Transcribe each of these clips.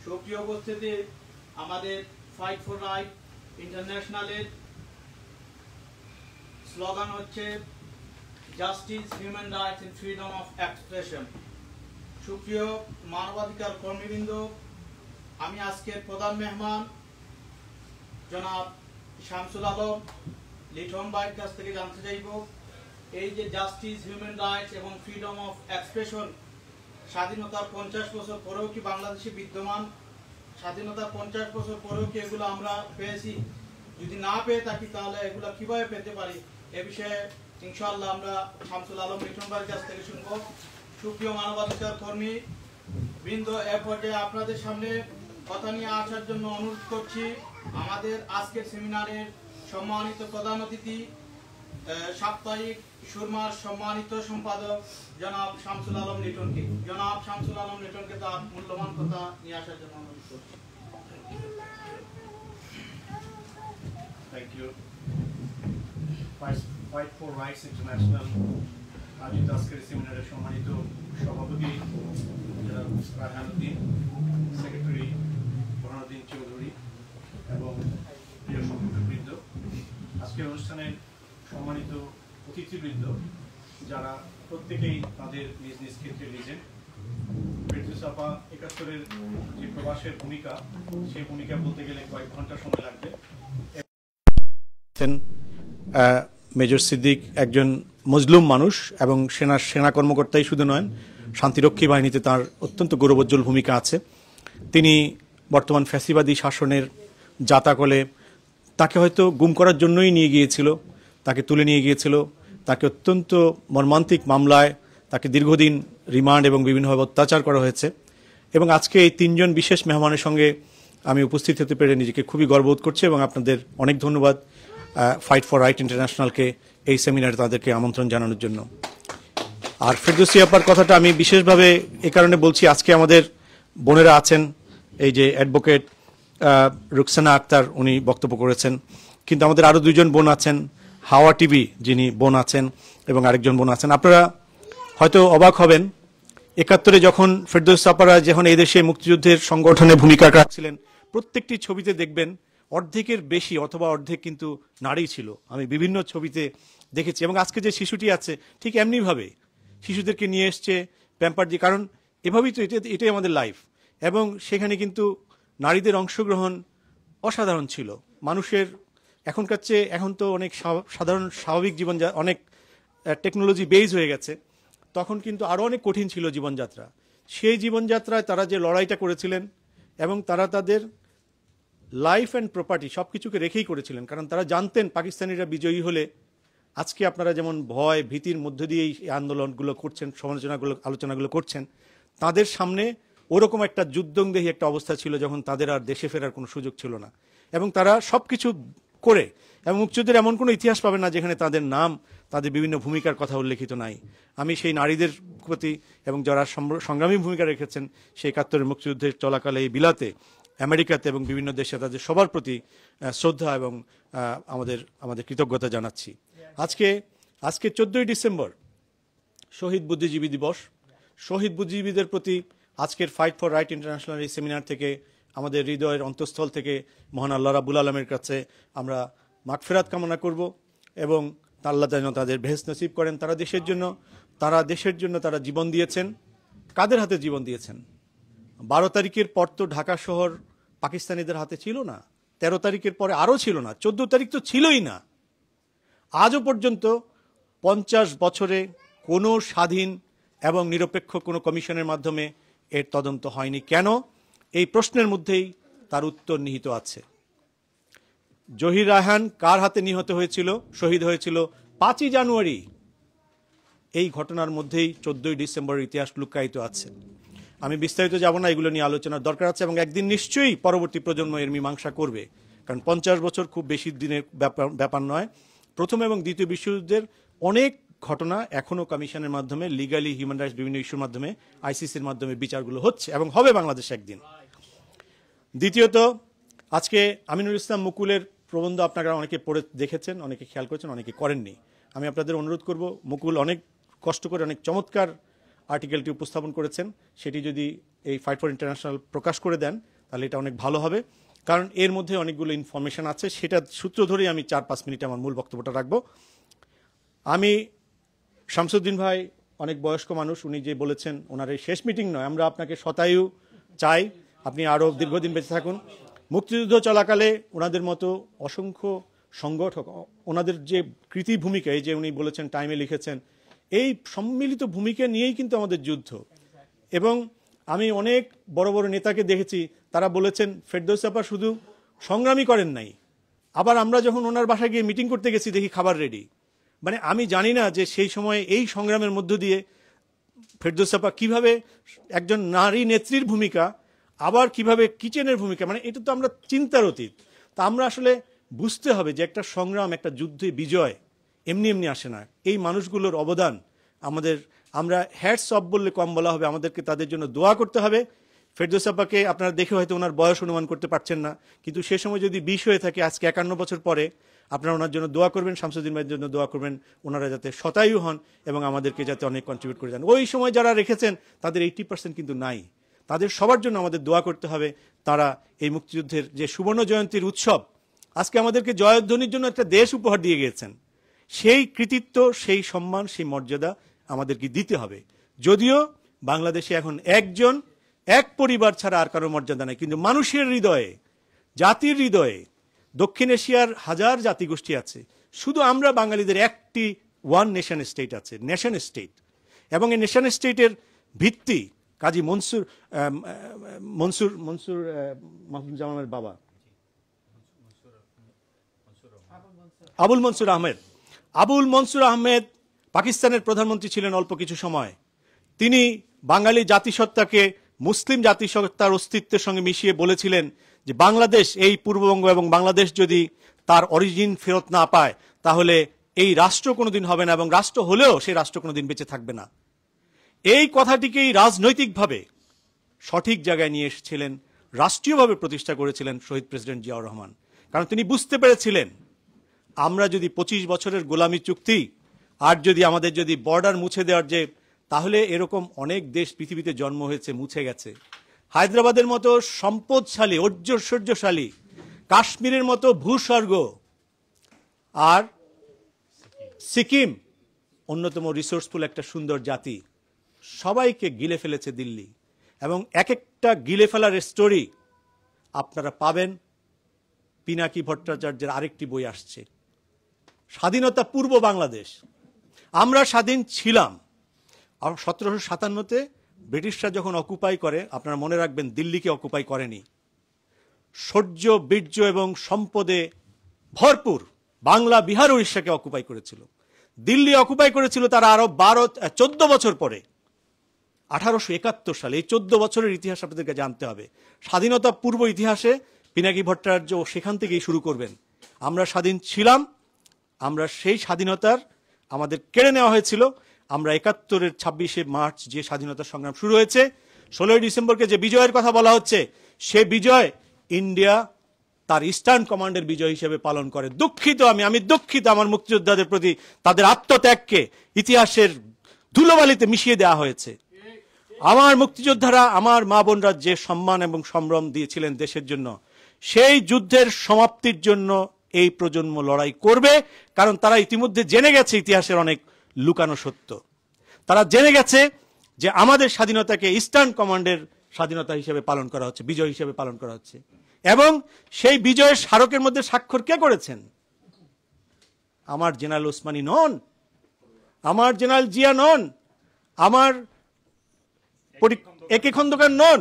সুপ্রিয় উপস্থিতি, আমাদের ফাইট ফর রাইট ইন্টারন্যাশনালের স্লোগান হচ্ছে justice, human rights and freedom of expression. সুপ্রিয় মানবাধিকার কর্মীবৃন্দ, আমি আজকের প্রধান মেহমান জনাব শামসুল আলম লিটন ভাইয়ের কাছ থেকে জানতে চাইব, এই যে জাস্টিস, হিউম্যান রাইটস এবং ফ্রিডম অফ এক্সপ্রেশন স্বাধীনতার 50 বছর পরেও কি বাংলাদেশে বিদ্যমান? স্বাধীনতার 50 বছর পরেও কি এগুলো আমরা পেয়েছি? যদি না পেয়ে থাকি তাহলে এগুলো কিভাবে পেতে পারি? এ বিষয়ে ইনশাআল্লাহ আমরা শামসুল আলম লিটন ভাইয়ের কাছ থেকে শুনব। সুপ্রিয় মানবাধিকার কর্মী বৃন্দ, এ পর্যায়ে আপনাদের সামনে কথা নিয়ে আসার জন্য অনুরোধ করছি আমাদের আজকের সেমিনারের সম্মানিত প্রধান অতিথি, সাপ্তাহিক সুরমার সম্মানিত সম্পাদক জনাব শামসুল আলম লিটনকে। জনাব শামসুল আলম লিটনকে তার মূল্যবান কথা নিয়ে আসার জন্য অনুরোধ করছি। Thank you. Fight for Rights International আয়োজিত আজকের সেমিনারের সম্মানিত সভাপতি জনাব রায়হানুদ্দিন, সেক্রেটারি বরহানুদ্দিন চৌধুরী এবং প্রিয় সংগঠকবৃন্দ, আজকের অনুষ্ঠানের সম্মানিত অতিথিবৃন্দ যারা প্রত্যেকেই তাদের নিজ নিজ ক্ষেত্রে লিজেন্ড। ফেরদৌস আপা 71-এর যে প্রবাসের ভূমিকা, সেই ভূমিকা বলতে গেলে কয়েক ঘন্টা সময় লাগবে। মেজর সিদ্দিক একজন মজলুম মানুষ এবং সেনা কর্মকর্তাই শুধু নয়, শান্তিরক্ষী বাহিনীতে তার অত্যন্ত গৌরবোজ্জ্বল ভূমিকা আছে। তিনি বর্তমান ফ্যাসিবাদী শাসনের জাতাকলে তাকে হয়তো গুম করার জন্যই নিয়ে গিয়েছিল, তাকে তুলে নিয়ে গিয়েছিল, তাকে অত্যন্ত মর্মান্তিক মামলায় তাকে দীর্ঘদিন রিমান্ড এবং বিভিন্নভাবে অত্যাচার করা হয়েছে। এবং আজকে এই 3 জন বিশেষ মেহমানের সঙ্গে আমি উপস্থিত হতে পেরে নিজেকে খুবই গর্ববোধ করছি এবং আপনাদের অনেক ধন্যবাদ ফাইট ফর রাইট ইন্টারন্যাশনালকে এই সেমিনারে তাদেরকে আমন্ত্রণ জানানোর জন্য। আর ফেরদৌসী আপার কথাটা আমি বিশেষভাবে এ কারণে বলছি, আজকে আমাদের বোনেরা আছেন, এই যে অ্যাডভোকেট রুকসানা আক্তার, উনি বক্তব্য করেছেন, কিন্তু আমাদের আরও 2 জন বোন আছেন, হাওয়া টিভি যিনি বোন আছেন এবং আরেকজন বোন আছেন। আপনারা হয়তো অবাক হবেন, 71-এ যখন ফেরদৌস আপারা যখন এই দেশে মুক্তিযুদ্ধের সংগঠনে ভূমিকা রাখছিলেন, প্রত্যেকটি ছবিতে দেখবেন অর্ধেকের বেশি অথবা অর্ধেক কিন্তু নারী ছিল। আমি বিভিন্ন ছবিতে দেখেছি এবং আজকে যে শিশুটি আছে ঠিক এমনিভাবে শিশুদেরকে নিয়ে এসছে প্যাম্পার দিয়ে, কারণ এভাবেই তো এটাই আমাদের লাইফ। এবং সেখানে কিন্তু নারীদের অংশগ্রহণ অসাধারণ ছিল। মানুষের এখনকার চেয়ে এখন তো অনেক সাধারণ স্বাভাবিক জীবন, অনেক টেকনোলজি বেজ হয়ে গেছে, তখন কিন্তু আরও অনেক কঠিন ছিল জীবনযাত্রা। সেই জীবনযাত্রায় তারা যে লড়াইটা করেছিলেন এবং তারা তাদের লাইফ অ্যান্ড প্রপার্টি সব কিছুকে রেখেই করেছিলেন, কারণ তারা জানতেন পাকিস্তানিরা বিজয়ী হলে আজকে আপনারা যেমন ভয় ভীতির মধ্য দিয়েই এই আন্দোলনগুলো করছেন, আলোচনাগুলো করছেন, তাদের সামনে ওরকম একটা যুদ্ধংদেহী একটা অবস্থা ছিল যখন তাদের আর দেশে ফেরার কোনো সুযোগ ছিল না। এবং তারা সব কিছু করে, এবং মুক্তিযুদ্ধের এমন কোনো ইতিহাস পাবেন না যেখানে তাদের নাম, তাদের বিভিন্ন ভূমিকার কথা উল্লেখিত নাই। আমি সেই নারীদের প্রতি এবং যারা সংগ্রামী ভূমিকা রেখেছেন সেই 71-এর মুক্তিযুদ্ধের চলাকালে এই বিলাতে, আমেরিকাতে এবং বিভিন্ন দেশে তাদের সবার প্রতি শ্রদ্ধা এবং আমাদের কৃতজ্ঞতা জানাচ্ছি। আজকে 14ই ডিসেম্বর শহীদ বুদ্ধিজীবী দিবস। শহীদ বুদ্ধিজীবীদের প্রতি আজকের ফাইট ফর রাইট ইন্টারন্যাশনাল এই সেমিনার থেকে আমাদের হৃদয়ের অন্তঃস্থল থেকে মহান আল্লাহ রাব্বুল আলমের কাছে আমরা মাগফিরাত কামনা করব এবং আল্লাহ যেন তাদের বেহেশত নসিব করেন। তারা দেশের জন্য তারা জীবন দিয়েছেন। কাদের হাতে জীবন দিয়েছেন? 12 তারিখের পর তো ঢাকা শহর পাকিস্তানিদের হাতে ছিল না, 13 তারিখের পরে আরও ছিল না, 14 তারিখ তো ছিলই না। আজও পর্যন্ত 50 বছরে কোনো স্বাধীন এবং নিরপেক্ষ কোনো কমিশনের মাধ্যমে এর তদন্ত হয়নি। কেন? এই প্রশ্নের মধ্যেই তার উত্তর নিহিত আছে। জহির রায়হান কার হাতে নিহত হয়েছিল, শহীদ হয়েছিল 5ই জানুয়ারি। এই ঘটনার মধ্যেই 14ই ডিসেম্বরের ইতিহাস লুকায়িত আছে। আমি বিস্তারিত যাব না, এগুলো নিয়ে আলোচনার দরকার আছে এবং একদিন নিশ্চয়ই পরবর্তী প্রজন্ম এর মীমাংসা করবে, কারণ 50 বছর খুব বেশি দিনের ব্যাপার নয়। প্রথম এবং দ্বিতীয় বিশ্বযুদ্ধের অনেক ঘটনা এখনও কমিশনের মাধ্যমে, লিগালি হিউম্যান রাইটস বিভিন্ন ইস্যুর মাধ্যমে, আইসিসির মাধ্যমে বিচারগুলো হচ্ছে এবং হবে বাংলাদেশ একদিন। দ্বিতীয়ত, আজকে আমিনুল ইসলাম মুকুলের প্রবন্ধ আপনারা অনেকে পড়ে দেখেছেন, অনেকে খেয়াল করেছেন, অনেকে করেননি। আমি আপনাদের অনুরোধ করব, মুকুল অনেক কষ্ট করে অনেক চমৎকার আর্টিকেলটি উপস্থাপন করেছেন, সেটি যদি এই ফাইট ফর ইন্টারন্যাশনাল প্রকাশ করে দেন তাহলে এটা অনেক ভালো হবে, কারণ এর মধ্যে অনেকগুলো ইনফরমেশন আছে। সেটা সূত্র ধরেই আমি 4-5 মিনিট আমার মূল বক্তব্যটা রাখবো। আমি শামসুদ্দিন ভাই অনেক বয়স্ক মানুষ, উনি যে বলেছেন ওনার এই শেষ মিটিং নয়, আমরা আপনাকে শতায়ু চাই, আপনি আরও দীর্ঘদিন বেঁচে থাকুন। মুক্তিযুদ্ধ চলাকালে ওনাদের মতো অসংখ্য সংগঠক, ওনাদের যে কৃতি ভূমিকা, এই যে উনি বলেছেন টাইমে লিখেছেন, এই সম্মিলিত ভূমিকা নিয়েই কিন্তু আমাদের যুদ্ধ। এবং আমি অনেক বড় বড় নেতাকে দেখেছি, তারা বলেছেন ফেরদৌস আপা শুধু সংগ্রামী করেন নাই, আবার আমরা যখন ওনার বাসায় গিয়ে মিটিং করতে গেছি দেখি খাবার রেডি। মানে আমি জানি না যে সেই সময়ে এই সংগ্রামের মধ্য দিয়ে ফেরদৌস আপা কীভাবে একজন নারী নেত্রীর ভূমিকা, আবার কিভাবে কিচেনের ভূমিকা, মানে এটা তো আমরা চিন্তার অতীত। তা আমরা আসলে বুঝতে হবে যে একটা সংগ্রাম, একটা যুদ্ধে বিজয় এমনি এমনি আসে না। এই মানুষগুলোর অবদান আমাদের, আমরা হ্যাটস অফ বললে কম বলা হবে, আমাদেরকে তাদের জন্য দোয়া করতে হবে। ফেরদৌস আপাকে আপনারা দেখে হয়তো ওনার বয়স অনুমান করতে পারছেন না, কিন্তু সে সময় যদি 20 হয়ে থাকে, আজকে 51 বছর পরে, আপনারা ওনার জন্য দোয়া করবেন, শামসুদ্দিন ভাইয়ের জন্য দোয়া করবেন, ওনারা যাতে শতায়ু হন এবং আমাদেরকে যাতে অনেক কন্ট্রিবিউট করে দেন। ওই সময় যারা রেখেছেন তাদের 80% কিন্তু নাই, তাদের সবার জন্য আমাদের দোয়া করতে হবে। তারা এই মুক্তিযুদ্ধের যে সুবর্ণ জয়ন্তীর উৎসব, আজকে আমাদেরকে জয়ধ্বনির জন্য একটা দেশ উপহার দিয়ে গিয়েছেন, সেই কৃতিত্ব, সেই সম্মান, সেই মর্যাদা আমাদেরকে দিতে হবে। যদিও বাংলাদেশে এখন একজন, এক পরিবার ছাড়া আর কারো মর্যাদা নাই, কিন্তু মানুষের হৃদয়ে, জাতির হৃদয়ে দক্ষিণ এশিয়ার হাজার জাতিগোষ্ঠী আছে, শুধু আমরা বাঙালিদের একটি ওয়ান নেশন স্টেট আছে, নেশন স্টেট। এবং এই নেশন স্টেটের ভিত্তি কাজী মাহমুদুজ্জামানের বাবা আবুল মনসুর আহমেদ। আবুল মনসুর আহমেদ পাকিস্তানের প্রধানমন্ত্রী ছিলেন অল্প কিছু সময়। তিনি বাঙালি জাতিসত্তাকে মুসলিম জাতিসত্তার অস্তিত্বের সঙ্গে মিশিয়ে বলেছিলেন যে বাংলাদেশ, এই পূর্ববঙ্গ এবং বাংলাদেশ যদি তার অরিজিন ফেরত না পায় তাহলে এই রাষ্ট্র কোনোদিন হবে না, এবং রাষ্ট্র হলেও সেই রাষ্ট্র কোনোদিন বেঁচে থাকবে না। এই কথাটিকেই রাজনৈতিকভাবে সঠিক জায়গায় নিয়ে এসেছিলেন, রাষ্ট্রীয়ভাবে প্রতিষ্ঠা করেছিলেন শহীদ প্রেসিডেন্ট জিয়াউর রহমান। কারণ তিনি বুঝতে পেরেছিলেন আমরা যদি 25 বছরের গোলামি চুক্তি আর যদি আমাদের যদি বর্ডার মুছে দেওয়ার যে, তাহলে এরকম অনেক দেশ পৃথিবীতে জন্ম হয়েছে, মুছে গেছে। হায়দ্রাবাদের মতো সম্পদশালী, ঐশ্বর্যশালী, কাশ্মীরের মতো ভূস্বর্গ, আর সিকিম অন্যতম রিসোর্সফুল একটা সুন্দর জাতি, সবাইকে গিলে ফেলেছে দিল্লি। এবং এক একটা গিলে ফেলার স্টোরি আপনারা পাবেন। পিনাকি ভট্টাচার্যের আরেকটি বই আসছে, স্বাধীনতা পূর্ব বাংলাদেশ। আমরা স্বাধীন ছিলাম 1757-তে ব্রিটিশরা যখন অকুপাই করে, আপনারা মনে রাখবেন দিল্লিকে অকুপাই করেনি। শৌর্য, বীর্য এবং সম্পদে ভরপুর বাংলা, বিহার, উড়িষ্যাকে অকুপাই করেছিল। দিল্লি অকুপাই করেছিল তারা আরো 14 বছর পরে, 1871 সালে। এই 14 বছরের ইতিহাস আপনাদেরকে জানতে হবে। স্বাধীনতা পূর্ব ইতিহাসে পিনাকি ভট্টাচার্য সেখান থেকেই শুরু করবেন। আমরা স্বাধীন ছিলাম, আমরা সেই স্বাধীনতার আমাদের কেড়ে নেওয়া হয়েছিল। আমরা 71-এর 26শে মার্চ যে স্বাধীনতা সংগ্রাম শুরু হয়েছে, 16ই ডিসেম্বরকে যে বিজয়ের কথা বলা হচ্ছে, সে বিজয় ইন্ডিয়া তার ইস্টার্ন কমান্ডের বিজয় হিসেবে পালন করে। দুঃখিত আমি দুঃখিত আমার মুক্তিযোদ্ধাদের প্রতি, তাদের আত্মত্যাগকে ইতিহাসের ধুলোবালিতে মিশিয়ে দেওয়া হয়েছে। আমার মুক্তিযোদ্ধারা, আমার মা বোনরা যে সম্মান এবং সম্ভ্রম দিয়েছিলেন দেশের জন্য, সেই যুদ্ধের সমাপ্তির জন্য এই প্রজন্ম লড়াই করবে। কারণ তারা ইতিমধ্যে জেনে গেছে ইতিহাসের অনেক লুকানো সত্য। তারা জেনে গেছে যে আমাদের স্বাধীনতাকে ইস্টার্ন কমান্ডের স্বাধীনতা হিসেবে পালন করা হচ্ছে, বিজয় হিসেবে পালন করা হচ্ছে। এবং সেই বিজয়ের স্মারকের মধ্যে স্বাক্ষর কে করেছেন? আমার জেনারেল ওসমানী নন, আমার জেনারেল জিয়া নন, আমার একে খন্দকার নন,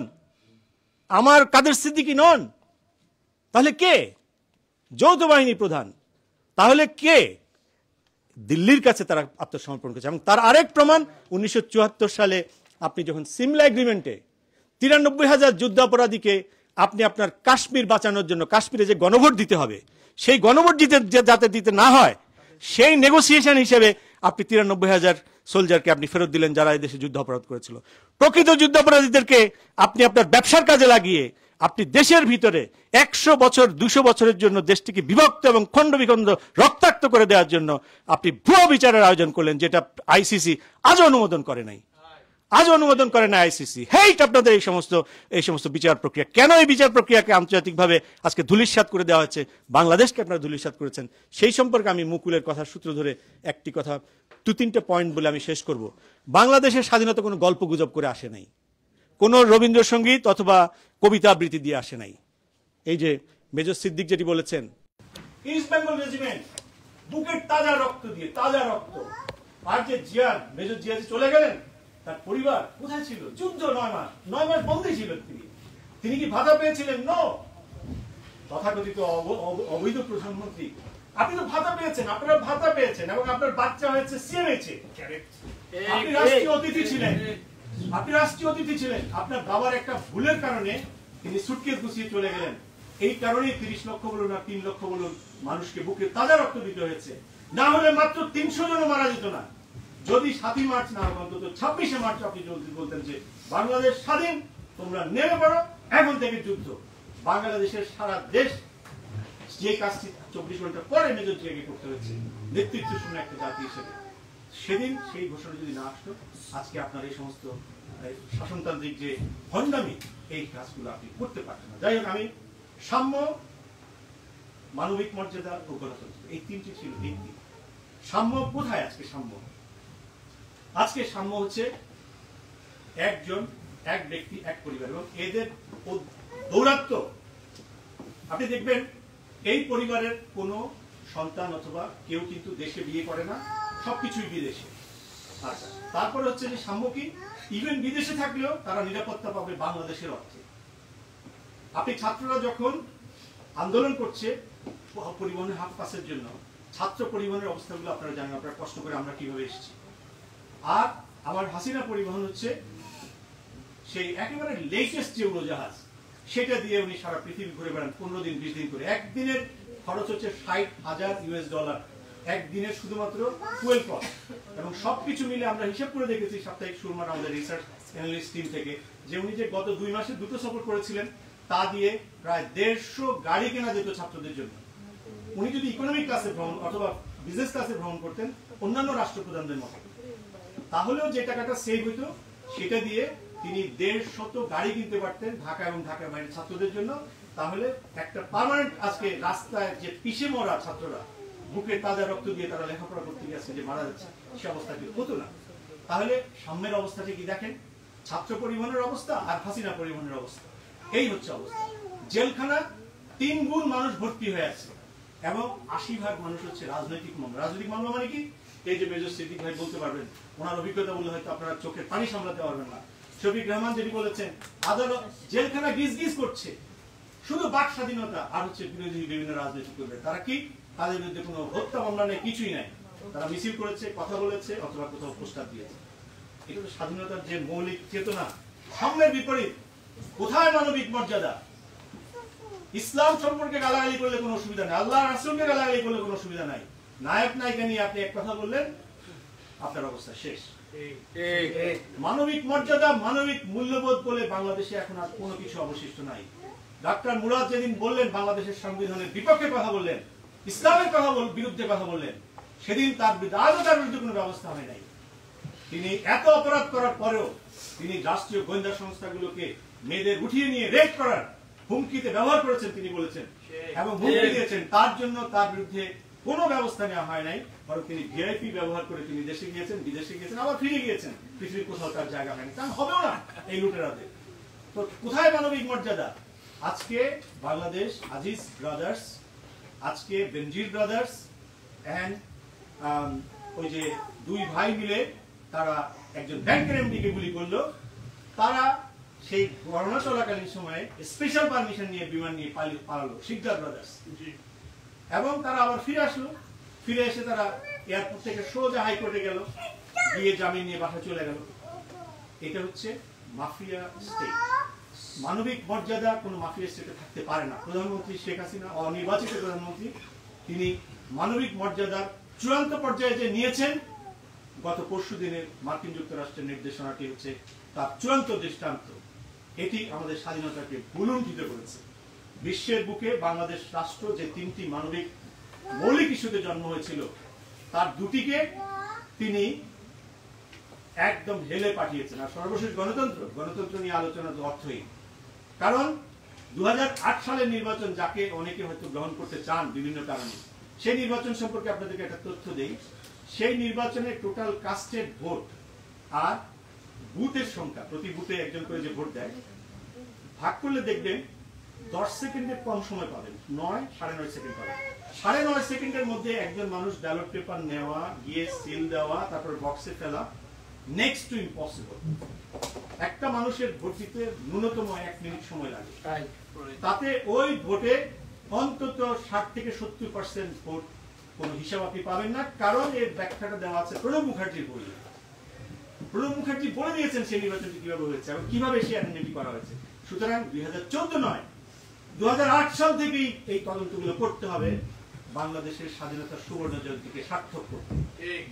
আমার কাদের সিদ্দিকী নন। তাহলে কে? যৌথ বাহিনী প্রধান। তাহলে কে? দিল্লির কাছে তারা আত্মসমর্পণ করেছে। এবং তার আরেক প্রমাণ 1974 সালে আপনি যখন সিমলা এগ্রিমেন্টে 93,000 যুদ্ধাপরাধীকে আপনি আপনার কাশ্মীর বাঁচানোর জন্য কাশ্মীরে যে গণভোট দিতে হবে, সেই গণভোট যাতে দিতে না হয়, সেই নেগোসিয়েশন হিসেবে আপনি 93,000 সোলজারকে আপনি ফেরত দিলেন যারা এই দেশে যুদ্ধ অপরাধ করেছিল। প্রকৃত যুদ্ধাপরাধীদেরকে আপনি আপনার ব্যবসার কাজে লাগিয়ে আপনি দেশের ভিতরে 100 বছর 200 বছরের জন্য দেশটিকে বিভক্ত এবং খণ্ড বিখণ্ড রক্তাক্ত করে দেওয়ার জন্য আপনি ভুয়া বিচারের আয়োজন করলেন, যেটা আইসিসি আজও অনুমোদন করে নাই। আজ অনুমোদন করে না আইসিসি। হেইট আপনাদের এই সমস্ত বিচার প্রক্রিয়া। কেন এই বিচার প্রক্রিয়াকে আন্তর্জাতিকভাবে আজকে ধূলিসাৎ করে দেওয়া হচ্ছে, বাংলাদেশকে আপনারা ধূলিসাৎ করেছেন, সেই সম্পর্কে আমি মুকুলের কথা সূত্র ধরে একটি কথা 2-3টে পয়েন্ট বলে আমি শেষ করব। বাংলাদেশের স্বাধীনতা কোনো গল্প গুজব করে আসে নাই, কোনো রবীন্দ্রসঙ্গীত অথবা কবিতা আবৃত্তি দিয়ে আসে নাই। এই যে মেজর সিদ্দিক যেটি বলেছেন, ইস্ট বেঙ্গল রেজিমেন্ট বুকের তাজা রক্ত দিয়ে, তাজা রক্ত। আর যে জিয়া, মেজর জিয়া চলে গেলেন, তার পরিবার কোথায় ছিল? যুদ্ধ 9 মাস বন্দী ছিলেন তিনি কি ভাতা পেয়েছিলেন? নো। তথাকথিত অবৈধ প্রধানমন্ত্রী, আপনি তো ভাতা পেয়েছেন, আপনারা ভাতা পেয়েছেন এবং আপনার বাচ্চা হয়েছে সিএমএইচে। আপনি রাষ্ট্রীয় অতিথি ছিলেন, আপনার বাবার একটা ভুলের কারণে তিনি সুটকেস গুছিয়ে চলে গেলেন। এই কারণেই 30 লক্ষ বলুন আর 3 লক্ষ বলুন মানুষকে বুকে তাজা রক্ত দিতে হয়েছে। না হলে মাত্র 300 জন মারা যেত না। যদি 7ই মার্চ না অন্তত 26শে মার্চ আপনি যদি বলতেন যে বাংলাদেশ স্বাধীন, তোমরা নেমে পড়ো, এখন থেকে যুদ্ধ। বাংলাদেশের সারা দেশ যে কাজটি 24 ঘন্টা পরে মেজর জিয়াকে করতে হয়েছে নেতৃত্ব শূন্য একটা জাতি হিসেবে, সেদিন সেই ঘোষণা যদি না আসতো, আজকে আপনার এই সমস্ত শাসনতান্ত্রিক যে ভণ্ডামি, এই কাজগুলো আপনি করতে পারতেন না। যাই হোক, আমি সাম্য, মানবিক মর্যাদা ও গণতন্ত্র, এই 3টি ছিল ভিত্তি। সাম্য কোথায় আজকে? আজকে সাম্য হচ্ছে এক ব্যক্তি, এক পরিবার, এবং এদের দৌরাত্ম। আপনি দেখবেন এই পরিবারের কোনো সন্তান অথবা কেউ কিন্তু দেশে বিয়ে করে না, সবকিছুই বিদেশে। আচ্ছা, তারপরে হচ্ছে যে সাম্য কি? ইভেন বিদেশে থাকলেও তারা নিরাপত্তা পাবে বাংলাদেশের অর্থে। আপনি ছাত্ররা যখন আন্দোলন করছে পরিবহনের হাফ পাসের জন্য, ছাত্র পরিবহনের অবস্থাগুলো আপনারা জানেন, আপনারা কষ্ট করে আমরা কিভাবে এসেছি। আর আমার হাসিনা পরিবহন হচ্ছে সেই একেবারে লেটেস্ট যে উড়োজাহাজ, সেটা দিয়ে উনি সারা পৃথিবী ঘুরে বেড়ান 15 দিন 20 দিন করে। একদিনের খরচ হচ্ছে $60,000 একদিনের, শুধুমাত্র ফুয়েল কস্ট। এবং সবকিছু মিলে আমরা হিসাব করে দেখেছি সাপ্তাহিক সুরমার আমাদের রিসার্চ অ্যানালিস্ট টিম থেকে, যে উনি যে গত 2 মাসে 2টো সফর করেছিলেন, তা দিয়ে প্রায় 150 গাড়ি কেনা যেত ছাত্রদের জন্য। উনি যদি ইকোনমিক ক্লাসে ভ্রমণ অথবা বিজনেস ক্লাসে ভ্রমণ করতেন অন্যান্য রাষ্ট্রপ্রধানদের মতো, তাহলেও যে টাকাটা সেভ হইতো, সেটা দিয়ে তিনি 150 গাড়ি কিনতে পারতেন ঢাকা এবং ঢাকার বাইরে ছাত্রদের জন্য। তাহলে একটা পার্মানেন্ট আজকে রাস্তায় যে পিছে মরা ছাত্ররা বুকে তাজা রক্ত দিয়ে তারা লেখাপড়া করতে গেছে, যে মারা যাচ্ছে, সে অবস্থা কি হতো না? তাহলে সাম্যের অবস্থাটা কি দেখেন, ছাত্র পরিবহনের অবস্থা আর হাসিনা পরিবহনের অবস্থা, এই হচ্ছে অবস্থা। জেলখানা 3 গুণ মানুষ ভর্তি হয়ে আছে এবং 80% মানুষ হচ্ছে রাজনৈতিক মামলা। রাজনৈতিক মামলা মানে কি? এই যে মেজর সিদ্দিক ভাই বলতে পারবেন, ওনার অভিজ্ঞতা বললে হয়তো আপনারা চোখের পানি সামলাতে পারবেন না। শফিক রহমান যেটি বলেছেন, আদালত জেলখানা গিজ করছে, শুধু বাক স্বাধীনতা আর হচ্ছে বিরোধী বিভিন্ন রাজনৈতিক করবে। তারা কি? তাদের বিরুদ্ধে কোনো হত্যা মামলা নেই, কিছুই নাই। তারা মিছিল করেছে, কথা বলেছে অথবা কোথাও পোস্টার দিয়েছে। এটা তো স্বাধীনতার যে মৌলিক চেতনা, সাম্যের বিপরীত। কোথায় মানবিক মর্যাদা? ইসলাম সম্পর্কে গালাগালি করলে কোনো অসুবিধা নেই, আল্লাহ রাসূলকে গালাগালি করলে কোনো অসুবিধা নাই। নায়ক নায়িকা নিয়ে আপনি এক কথা বললেন, আপনার অবস্থা শেষ। মানবিক মর্যাদা, মানবিক মূল্যবোধ বলে বাংলাদেশে এখন আর কোনো কিছু অবশিষ্ট নাই। ডাক্তার মুরাদ যেদিন বললেন, বাংলাদেশের সংবিধানের বিপক্ষে কথা বললেন, ইসলামের বিরুদ্ধে কথা বললেন, সেদিন তার বিরুদ্ধে আজও তার বিরুদ্ধে কোনো ব্যবস্থা হয় নাই। তিনি এত অপরাধ করার পরেও তিনি রাষ্ট্রীয় গোয়েন্দা সংস্থাগুলোকে মেয়েদের উঠিয়ে নিয়ে রেপ করার হুমকিতে ব্যবহার করেছেন, তিনি বলেছেন এবং হুমকি দিয়েছেন। তার জন্য তার বিরুদ্ধে কোনো ব্যবস্থা নেওয়া হয় নাই, বরং তিনি ভিআইপি ব্যবহার করে তিনি দেশে গিয়েছেন, বিদেশে গিয়েছেন, আবার ফিরে গিয়েছেন। পৃথিবীর কোথাও তার জায়গা হয়নি, তা হবেও না এই লুটেরাদের। তো কোথায় মানবিক মর্যাদা? আজকে বাংলাদেশ আজিজ ব্রাদার্স, আজকে বেনজির ব্রাদার্স এন্ড ওই যে 2 ভাই মিলে তারা একজন ব্যাংকের এমডিকে গুলি করলো। তারা সেই করোনা চলাকালীন সময়ে স্পেশাল পারমিশন নিয়ে বিমান নিয়ে পালালো, শিকদার ব্রাদার্স। এবং তারা আবার ফিরে আসলো, ফিরে এসে তারা এয়ারপোর্ট থেকে সোজা হাইকোর্টে গেল, গিয়ে জামিন নিয়ে বাসা চলে গেল। এটা হচ্ছে মাফিয়া স্টেট। মানবিক মর্যাদা কোনো মাফিয়া স্টেটে থাকতে পারে না। প্রধানমন্ত্রী শেখ হাসিনা, অনির্বাচিত প্রধানমন্ত্রী, তিনি মানবিক মর্যাদার চূড়ান্ত পর্যায়ে যে নিয়েছেন, গত পরশু দিনে মার্কিন যুক্তরাষ্ট্রের নির্দেশনাটি হচ্ছে তার চূড়ান্ত দৃষ্টান্ত। এটি আমাদের স্বাধীনতাকে বুলুণ্ঠিত করেছে। বিশ্বের বুকে বাংলাদেশ রাষ্ট্র যে 3টি মানবিক মৌলিক ইস্যুতে জন্ম হয়েছিল, তার 2টিকে তিনি একদম হেলে পাঠিয়েছেন। আর সর্বশেষ গণতন্ত্র নিয়ে আলোচনা তো অর্থহীন, কারণ 2008 সালের নির্বাচন, যাকে অনেকে হয়তো গ্রহণ করতে চান বিভিন্ন কারণে, সেই নির্বাচন সম্পর্কে আপনাদেরকে একটা তথ্য দেই। সেই নির্বাচনে টোটাল কাস্টেড ভোট আর বুথের সংখ্যা, প্রতি বুথে একজন করে যে ভোট দেয়, ভাগ করলে দেখবেন 10 সেকেন্ডের কম সময় পাবেন, 9.5 সেকেন্ড পাবেন। 9.5 সেকেন্ডের মধ্যে একজন মানুষ ব্যালট পেপার নেওয়া, গিয়ে সিল দেওয়া, তারপর বক্সে ফেলা, নেক্সট টু ইম্পসিবল। একটা মানুষের ভোট দিতে ন্যূনতম 1 মিনিট সময় লাগে। তাতে ওই ভোটে অন্তত 60 থেকে 70% ভোট কোন হিসাব আপনি পাবেন না, কারণ এর ব্যাখ্যাটা দেওয়া আছে প্রণব মুখার্জির বইয়ে। প্রণব মুখার্জি বলে দিয়েছেন সেই নির্বাচনটি কিভাবে হয়েছে এবং কিভাবে সে অ্যাটেন্ডেন্টি করা হয়েছে। সুতরাং 2014 নয়, 2008 সাল থেকেই এই তদন্তগুলো করতে হবে বাংলাদেশের স্বাধীনতার সুবর্ণ জয়ন্তীকে সার্থক করতে।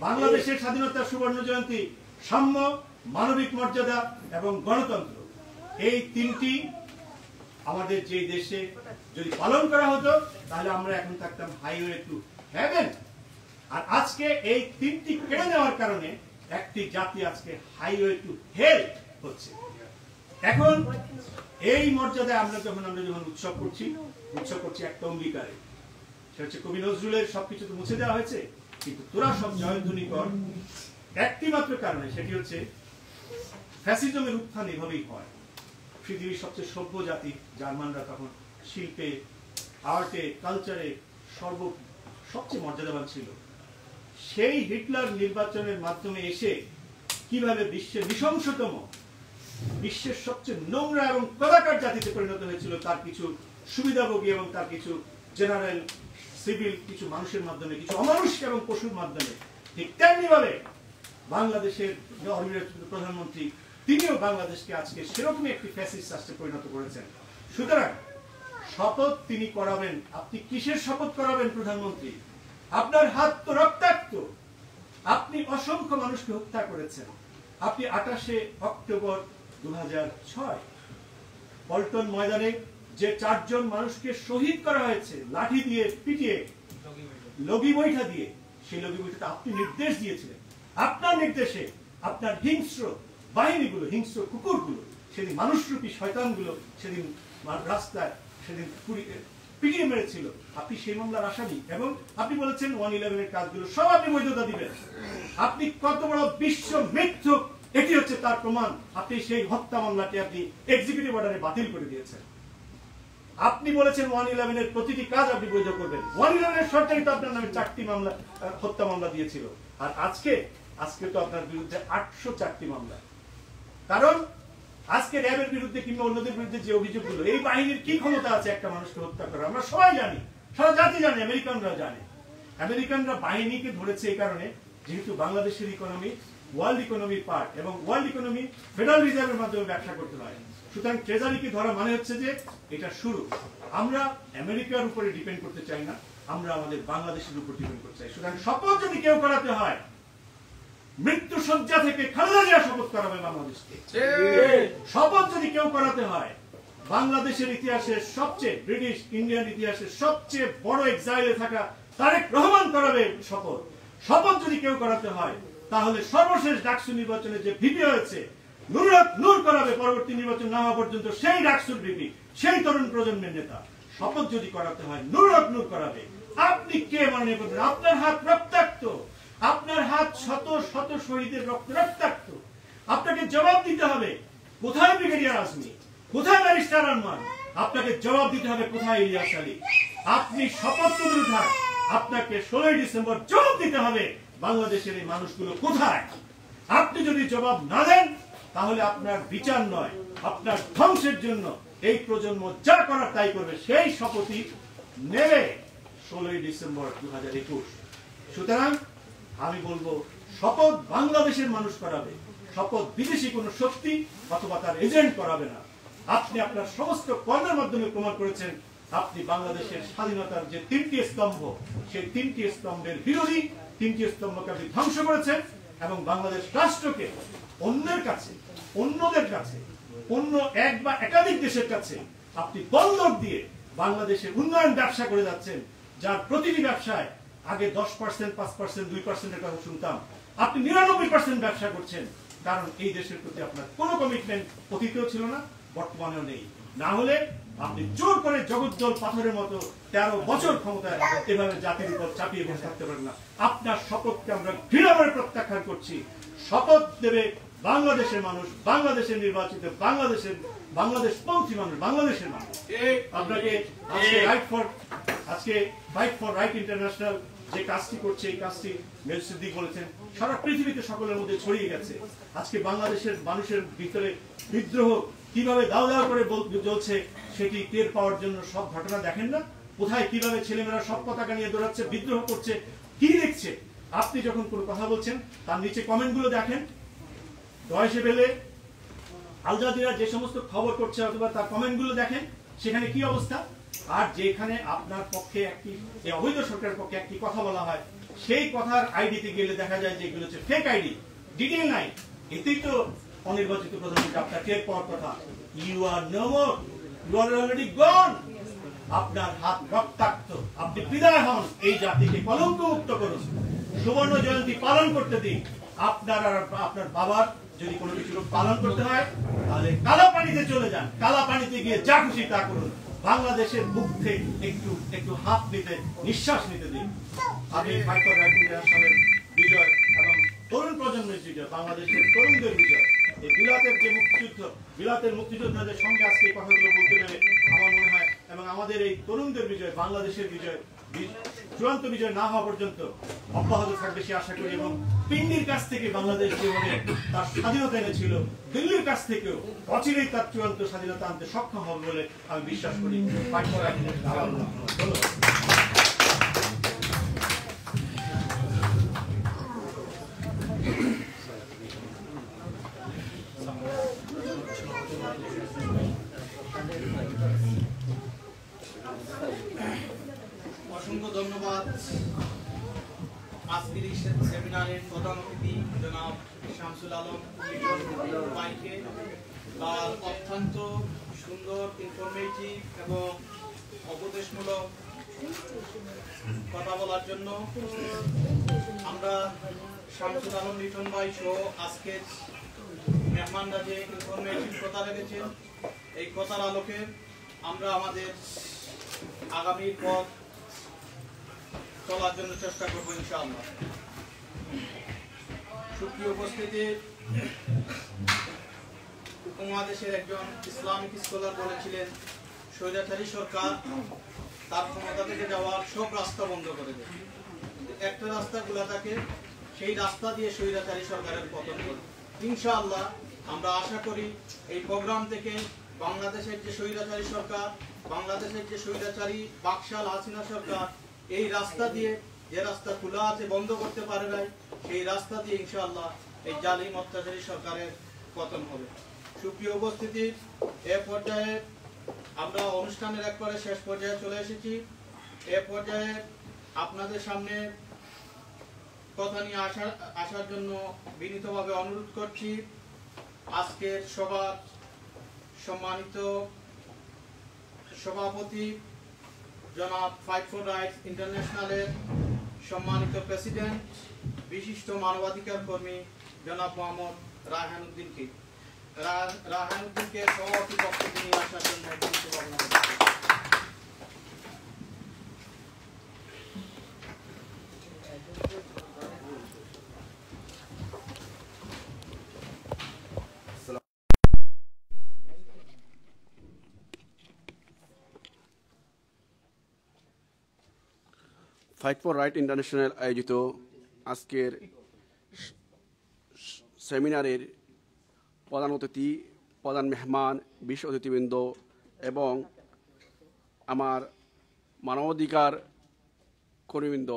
বাংলাদেশের স্বাধীনতার সুবর্ণ জয়ন্তী সাম্য, মানবিক মর্যাদা এবং গণতন্ত্র, এই তিনটি আমাদের যে দেশে যদি পালন করা হতো তাহলে আমরা এখন থাকতাম হাইওয়ে টু হেভেন। আর আজকে এই তিনটি কেড়ে নেওয়ার কারণে একটি জাতি আজকে হাইওয়ে টু হেল হচ্ছে। এখন এই মর্যাদায় আমরা যখন উৎসব করছি একটা অঙ্গীকারে, সেটা হচ্ছে কবি নজরুলের সবকিছু তো মুছে দেওয়া হয়েছে, কিন্তু তোরা সব জয়ধ্বনি কর একটি মাত্র কারণে, সেটি হচ্ছে ফ্যাসিজমের উত্থান এভাবেই হয়। পৃথিবীর সবচেয়ে সভ্য জাতি জার্মানরা তখন শিল্পে, আর্টে, কালচারে সবচেয়ে মর্যাদাবান ছিল। সেই হিটলার নির্বাচনের মাধ্যমে এসে কিভাবে বিশ্বের নৃশংসতম, বিশ্বের সবচেয়ে নোংরা এবং কদাকার জাতিতে পরিণত হয়েছিল, তার কিছু সুবিধাভোগী এবং তার কিছু জেনারেল সিভিল কিছু মানুষের মাধ্যমে, কিছু অমানুষ এবং পশুর মাধ্যমে, ঠিক তেমনি ভাবে বাংলাদেশের প্রধানমন্ত্রী তিনিও বাংলাদেশকে আজকে সেরকমই একটি ফ্যাসিস্ট রাষ্ট্রে পরিণত করেছেন। সুতরাং শপথ তিনি করাবেন। আপনি কিসের শপথ করাবেন প্রধানমন্ত্রী? আপনার হাত তো রক্তাক্ত, আপনি অসংখ্য মানুষকে হত্যা করেছেন। আপনি 28শে অক্টোবর 2006 পল্টন ময়দানে যে 4 জন মানুষকে শহীদ করা হয়েছে লাঠি দিয়ে পিটিয়ে, লগি বৈঠা দিয়ে, সেই লগি বৈঠাটা আপনি নির্দেশ দিয়েছিলেন। আপনার নির্দেশে আপনার হিংস্র বাহিনীগুলো, হিংস্র কুকুরগুলো, সেদিন মানুষরূপী শয়তানগুলো সেদিন রাস্তায় সেদিন পিটিয়ে মেরেছিল। আপনি সেই মামলার আসামি এবং আপনি বলেছেন 111 এর কাজগুলো সব আপনি বৈধতা দিবেন। আপনি কত বড় বিশ্ব মিথ্যুক, এটি হচ্ছে তার প্রমাণ। আপনি সেই হত্যা মামলাটি আপনি এক্সিকিউটিভ অর্ডারে বাতিল করে দিয়েছেন। আপনি বলেছেন 111 এর প্রতিটি কাজ আপনি বৈধ করবেন। 111 এর সরকারই তো আপনার নামে 4টি মামলা, হত্যা মামলা দিয়েছিল। আর আজকে তো আপনার বিরুদ্ধে 804টি মামলা। কারণ আজকে র্যাবের বিরুদ্ধে কিংবা অন্যদের বিরুদ্ধে যে অভিযোগগুলো, এই বাহিনীর কি ক্ষমতা আছে একটা মানুষকে হত্যা করা আমরা সবাই জানি, সারা জাতি জানে, আমেরিকানরা জানে। আমেরিকানরা বাহিনীকে ধরেছে এই কারণে, যেহেতু বাংলাদেশের ইকোনমি ওয়ার্ল্ড ইকোনমির পার্ট এবং ওয়ার্ল্ড ইকোনমি ফেডারেল রিজার্ভের মাধ্যমে ব্যবসা করতে হয়। সুতরাং ট্রেজারিকে ধরা মানে হচ্ছে যে এটা শুরু। আমরা আমেরিকার উপরে ডিপেন্ড করতে চাই না, আমরা আমাদের বাংলাদেশের উপর ডিপেন্ড করতে চাই। সুতরাং শপথ যদি কেউ করাতে হয়, মৃত্যু শয্যা থেকে খালেদা জিয়া শপথ করাবে বাংলাদেশকে। শপথ যদি কেউ করাতে হয়, বাংলাদেশের ইতিহাসের সবচেয়ে, ব্রিটিশ ইন্ডিয়ান ইতিহাসের সবচেয়ে বড় এক্সাইলে থাকা তারেক রহমান করাবে শপথ। শপথ যদি কেউ করাতে হয়, তাহলে সর্বশেষ ডাকসু নির্বাচনে যে ভিপি হয়েছে নূর করাবে, পরবর্তী নির্বাচন না হওয়া পর্যন্ত সেই ডাকসুর ভিপি, সেই তরুণ প্রজন্মের নেতা। শপথ যদি করাতে হয় নূর করাবে। আপনি কে মনে করবেন? আপনার হাত রক্তাক্ত, আপনার হাত শত শত শহীদের রক্ত রক্তাক্ত। আপনাকে জবাব দিতে হবে কোথায় ব্রিগেডিয়ার আজমি, কোথায় ব্যারিস্টার আরমান, আপনাকে জবাব দিতে হবে কোথায় ইলিয়াস আলী। আপনি শপথ তুলে উঠান, আপনাকে 16 ডিসেম্বর জবাব দিতে হবে বাংলাদেশের এই মানুষগুলো কোথায়। আপনি যদি জবাব না দেন, তাহলে আপনার বিচার নয়, আপনার ধ্বংসের জন্য এই প্রজন্ম যা করার তাই করবে। সেই শপথই নেবে 16 ডিসেম্বর 2021। সুতরাং আমি বলবো, শপথ বাংলাদেশের মানুষ করাবে, শপথ বিদেশি কোন শক্তি অথবা তার এজেন্ট করাবে না। আপনি আপনার সমস্ত কর্মের মাধ্যমে প্রমাণ করেছেন আপনি বাংলাদেশের স্বাধীনতার যে 3টি স্তম্ভ, সেই 3টি স্তম্ভের বিরোধী। 3টি স্তম্ভকে আপনি ধ্বংস করেছেন এবং বাংলাদেশ রাষ্ট্রকে অন্যদের কাছে, অন্য এক বা একাধিক দেশের কাছে আপনি বন্ধক দিয়ে বাংলাদেশের উন্নয়ন ব্যবসা করে যাচ্ছেন, যার প্রতিটি ব্যবসায় আগে 10%, 5%, 2%-এর কথা শুনতাম, আপনি 99% ব্যবসা করছেন। কারণ এই দেশের প্রতি আপনার কোনো কমিটমেন্ট অতীতেও ছিল না, বর্তমানেও নেই। না হলে আপনি জোর করে জগদ্দল পাথরের মতো 13 বছর ক্ষমতায় এভাবে জাতির উপর চাপিয়ে বসে থাকতে পারেন না। আপনার শপথকে আমরা ঘৃণা করে প্রত্যাখ্যান করছি। শপথ দেবে বাংলাদেশের মানুষ, বাংলাদেশের নির্বাচিত, বাংলাদেশপন্থী মানুষ, বাংলাদেশের মানুষ। আপনাকে আজকে ফাইট ফর রাইট ইন্টারন্যাশনাল যে কাজটি করছে, এই কাজটি মেজর সিদ্দিক বলেছেন সারা পৃথিবীতে সকলের মধ্যে ছড়িয়ে গেছে। আজকে বাংলাদেশের মানুষের ভিতরে বিদ্রোহ কিভাবে দাও দাও করে জ্বলছে সেটি টের পাওয়ার জন্য সব ঘটনা দেখেন না? কোথায় কিভাবে ছেলেমেয়েরা সব পতাকা নিয়ে দৌড়াচ্ছে, বিদ্রোহ করছে, কি দেখছে? আপনি যখন কোনো কথা বলছেন তার নিচে কমেন্টগুলো দেখেন। ডয়েশে বেলে, আল জাজিরা যে সমস্ত খবর করছে অথবা তার কমেন্টগুলো দেখেন, সেখানে কি অবস্থা। আর যেখানে আপনার পক্ষে একটি এই অবৈধ সরকারের পক্ষে একটি কথা বলা হয়, সেই কথার আইডিতে গেলে দেখা যায় যে এগুলো হচ্ছে ফেক আইডি, ডিটেইল নাই। এতেই তো অনির্বাচিত প্রধানমন্ত্রী আপনার টের পাওয়ার কথা। You are no more, you are already gone. আপনার হাত রক্তাক্ত, আপনি বিদায় হন। এই জাতিকে কলঙ্ক মুক্ত করুন, সুবর্ণ জয়ন্তী পালন করতে দিন। আপনার আর আপনার বাবার যদি কোনো কিছু পালন করতে হয় তাহলে কালা পানিতে চলে যান, কালা পানিতে গিয়ে যা খুশি তা করুন। বাংলাদেশের মুখে একটু হাত নিতে, নিঃশ্বাস নিতে দিন। আমি ফাইট ফর রাইট ইন্টারন্যাশনালের বিজয় এবং তরুণ প্রজন্মের বিজয়, বাংলাদেশের তরুণদের বিজয়, এই বিলাতের যে মুক্তিযুদ্ধ, বিলাতের মুক্তিযোদ্ধাদের সঙ্গে আজকে এই কথাগুলো বলতে পেরে আমার মনে হয়, এবং আমাদের এই তরুণদের বিজয়, বাংলাদেশের বিজয় চূড়ান্ত বিজয় না হওয়া পর্যন্ত অব্যাহত থাকবে সে আশা করি। এবং পিন্ডির কাছ থেকে বাংলাদেশ যেভাবে তার স্বাধীনতা এনেছিল, দিল্লির কাছ থেকেও অচিরেই তার চূড়ান্ত স্বাধীনতা আনতে সক্ষম হবে বলে আমি বিশ্বাস করি। ধন্যবাদ। অসংখ্য ধন্যবাদ। আজকের এই সেমিনারের প্রধান অতিথি জনাব শামসুল আলম ভাইকে তার অত্যন্ত সুন্দর, ইনফরমেটিভ এবং উপদেশমূলক কথা বলার জন্য। আমরা শামসুল আলম লিটন ভাই সহ আজকের মেহমানরা যে ইনফরমেটিভ কথা রেখেছেন, এই কথার আলোকে আমরা আমাদের আগামী পথ চলার জন্য চেষ্টা করবো ইনশাআল্লাহ। সুপ্রিয় উপস্থিতি, উপমহাদেশের একজন ইসলামিক স্কলার বলেছিলেন, স্বৈরাচারী সরকার তার ক্ষমতা থেকে যাওয়ার সব রাস্তা বন্ধ করে দেয়, একটা রাস্তা খোলা থাকে, সেই রাস্তা দিয়ে স্বৈরাচারী সরকারের পতন করে। ইনশাআল্লাহ আমরা আশা করি এই প্রোগ্রাম থেকে বাংলাদেশের যে স্বৈরাচারী সরকার, বাংলাদেশের যে স্বৈরাচারী বাকশাল হাসিনা সরকার, এই রাস্তা দিয়ে যে রাস্তা খোলা আছে, বন্ধ করতে পারে নাই, সেই রাস্তা দিয়ে ইনশাআল্লাহ এই জালিম অত্যাচারী সরকারের পতন হবে। সুপ্রিয় উপস্থিতি, এ পর্যায়ে আমরা অনুষ্ঠানের একবারে শেষ পর্যায়ে চলে এসেছি। এ পর্যায়ে আপনাদের সামনে কথা নিয়ে আসার জন্য বিনীতভাবে অনুরোধ করছি আজকের সভার সম্মানিত সভাপতি জনাব ফাইট ফর রাইটস ইন্টারন্যাশনালের সম্মানিত প্রেসিডেন্ট, বিশিষ্ট মানবাধিকার কর্মী জনাব মোহাম্মদ রায়হানুদ্দিনকে সভাপতি বক্তব্য নিয়ে আসার জন্য ফাইট ফর রাইট ইন্টারন্যাশনাল আয়োজিত আজকের সেমিনারের প্রধান অতিথি, প্রধান মেহমান, বিশেষ অতিথিবৃন্দ এবং আমার মানবাধিকার কর্মীবৃন্দ,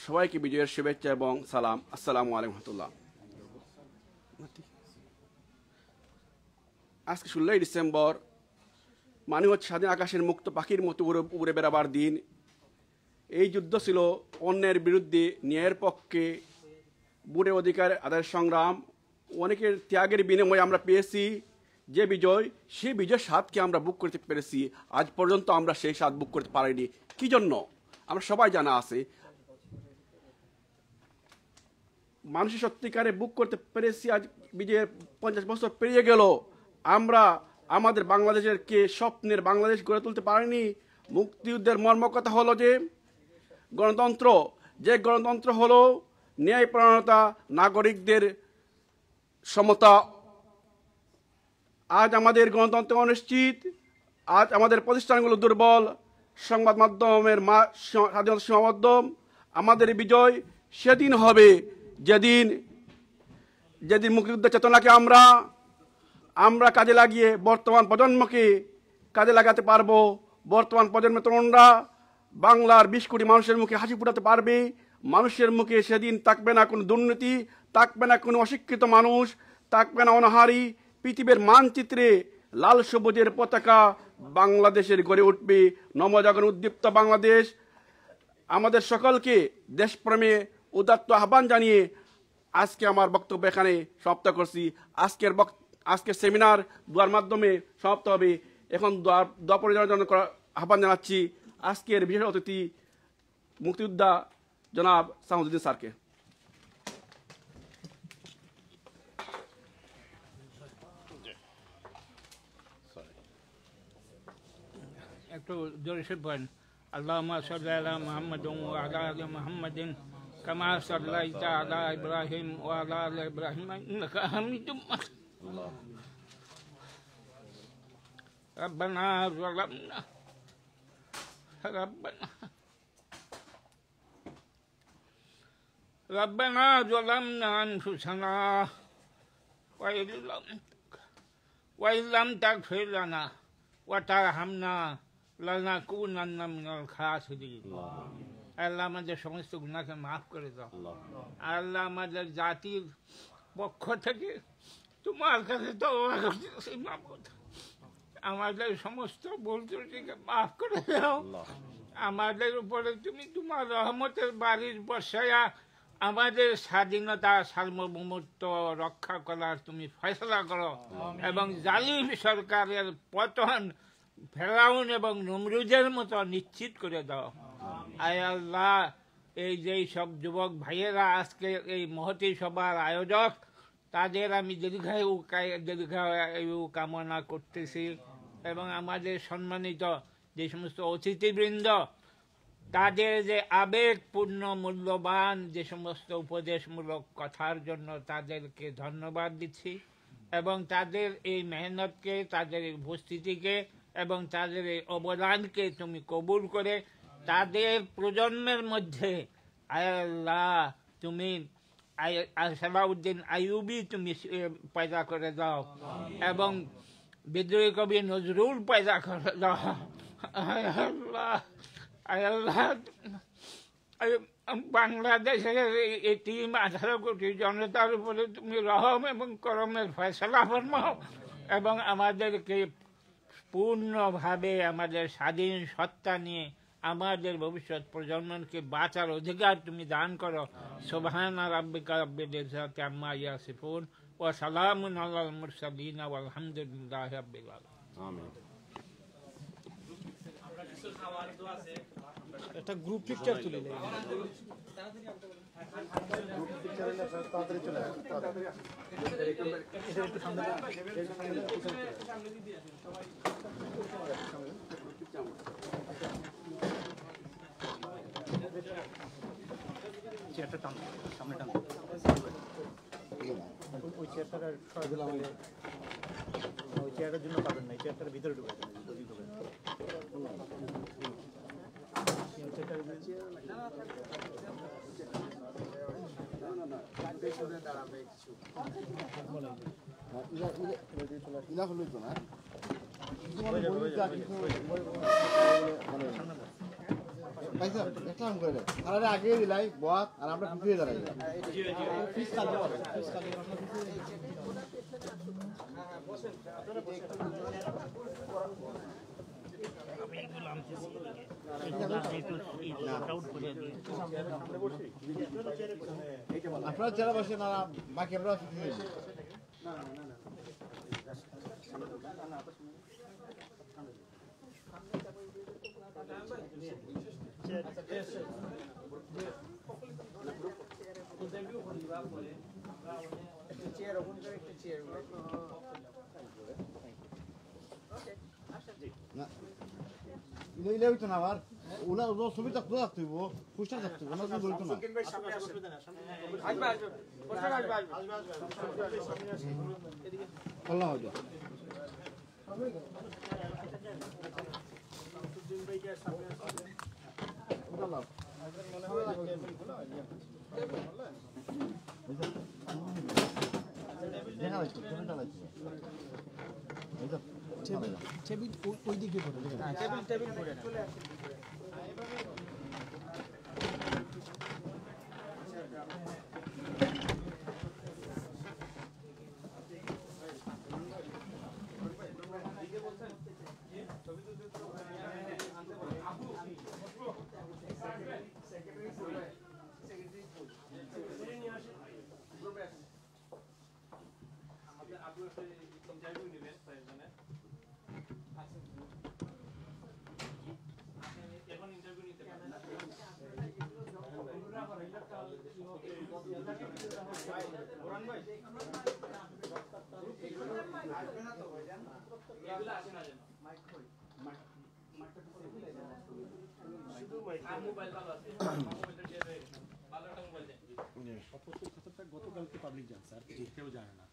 সবাইকে বিজয়ের শুভেচ্ছা এবং সালাম। আসসালামু আলাইকুম রহমতুল্লাহ। আজকে 16ই ডিসেম্বর মানে হচ্ছে স্বাধীন আকাশের মুক্ত পাখির মতো উড়ে বেড়াবার দিন। এই যুদ্ধ ছিল অন্যের বিরুদ্ধে ন্যায়ের পক্ষে, বুড়ে অধিকার আদায়ের সংগ্রাম, অনেকের ত্যাগের বিনিময়ে আমরা পেয়েছি যে বিজয়, সেই বিজয়ের স্বাদকে আমরা বুক করতে পেরেছি। আজ পর্যন্ত আমরা সেই স্বাদ বুক করতে পারিনি। কি জন্য? আমরা সবাই জানা আছে, মানুষের সত্যিকারে বুক করতে পেরেছি আজ বিজয়ের 50 বছর পেরিয়ে গেল, আমরা আমাদের বাংলাদেশের স্বপ্নের বাংলাদেশ গড়ে তুলতে পারিনি। মুক্তিযুদ্ধের মর্মকথা হলো যে গণতন্ত্র, যে গণতন্ত্র হলো ন্যায়পরায়ণতা, নাগরিকদের সমতা। আজ আমাদের গণতন্ত্র অনিশ্চিত, আজ আমাদের প্রতিষ্ঠানগুলো দুর্বল, সংবাদ মাধ্যমের স্বাধীনতা সীমাবদ্ধ। আমাদের বিজয় সেদিন হবে যেদিন মুক্তিযুদ্ধের চেতনাকে আমরা কাজে লাগিয়ে বর্তমান প্রজন্মকে কাজে লাগাতে পারবো। বর্তমান প্রজন্মের তরুণরা বাংলার 20 কোটি মানুষের মুখে হাসি ফোটাতে পারবে। মানুষের মুখে সেদিন থাকবে না কোনো দুর্নীতি, থাকবে না কোনো অশিক্ষিত মানুষ, থাকবে না অনাহারী। পৃথিবীর মানচিত্রে লাল সবুজের পতাকা বাংলাদেশের গড়ে উঠবে নবজাগরণ উদ্দীপ্ত বাংলাদেশ। আমাদের সকলকে দেশপ্রেমে উদাত্ত আহ্বান জানিয়ে আজকে আমার বক্তব্য এখানে সমাপ্ত করছি। আজকের সেমিনার দোয়ার মাধ্যমে সমাপ্ত হবে। এখন দোয়া পরিচালনা করার আহ্বান জানাচ্ছি আজকের বিশেষ অতিথি মুক্তিযোদ্ধা জনাব সামুদ্দিন স্যারকে। একটু জোরে সে পড়েন। আল্লাহুম্মা সাল্লি আলা মুহাম্মাদিন ওয়া আলা আলি মুহাম্মাদিন কামা সাল্লাইতা আলা ইব্রাহিম ওয়া আলা আলি ইব্রাহিম ইন্নাকা হামিদুম মাজিদ। ربنا ظلمنا أنفسنا وإن لم تغفر لنا وترحمنا لنكونن من الخاسرين। আল্লাহ আমাদের সমস্ত গুনাহকে মাফ করে দাও। আল্লাহ আমাদের জাতির পক্ষ থেকে তোমার কাছে তওবা করতেছি, মাবুদ আমাদের সমস্ত ভুল ত্রুটিকে মাফ করে দাও। আমাদের উপরে তুমি তোমার রহমতের বাড়ির বসায়া আমাদের স্বাধীনতা সার্বভৌমত্ব রক্ষা করার তুমি ফয়সালা করো এবং জালিম সরকারের পতন ফেরাউন এবং নমরুদের মতো নিশ্চিত করে দাও। আয় আল্লাহ, এই যে সব যুবক ভাইয়েরা আজকে এই মহতী সভার আয়োজক, তাদের আমি দীর্ঘায়ু কামনা করতেছি এবং আমাদের সম্মানিত যে সমস্ত অতিথিবৃন্দ, তাদের যে আবেগপূর্ণ মূল্যবান যে সমস্ত উপদেশমূলক কথার জন্য তাদেরকে ধন্যবাদ দিচ্ছি এবং তাদের এই মেহনতকে, তাদের এই উপস্থিতিকে এবং তাদের এই অবদানকে তুমি কবুল করে তাদের প্রজন্মের মধ্যে আয় আল্লাহ তুমি সালাউদ্দিন আইয়ুবী তুমি পয়দা করে দাও এবং বিদ্রোহী কবি নজরুল পয়দা করে দাও। আয় আল্লাহ, আয় আল্লাহ, বাংলাদেশের এতিম 18 কোটি জনতার উপরে তুমি রহম এবং করমের ফয়সালা ফরমাও এবং আমাদেরকে পূর্ণভাবে আমাদের স্বাধীন সত্তা নিয়ে আমাদের ভবিষ্যৎ প্রজন্মকে বাঁচার অধিকার তুমি দান করো। সুবহানা রাব্বিকা রাব্বিল ইজ্জাতি আম্মা ইয়াসিফুন ওয়া সালামুন আলাল মুরসালিন ওয়ালহামদুলিল্লাহি রাব্বিল আলামিন। আমিন। একটা গ্রুপ পিকচার তুলে নেই। চেয়ারটা টান, সামনে টান। ওই চেয়ারটার ওই চেয়ারটার জন্য পাবেন না, এই চেয়ারটার ভিতরে ঢুকে আগে দিলাই বত আর আমরা পিছিয়ে দাঁড়াই। আপনারা যারা বসে না বাকি আমরা চেয়ার ওপেন করে না ইলে হইতো না আবার ওলা ওলা ছবি থাকতো থাকতেইব পোস্টার থাকতো না কিছু বলতো না আল্লাহ হইতো দেখা যাচ্ছে কেমনটা লাগছে টেবিল ওই দিকে পড়ে টেবিল পড়ে না গতকালকে পাবলিক জানছে আর কেউ জানে না।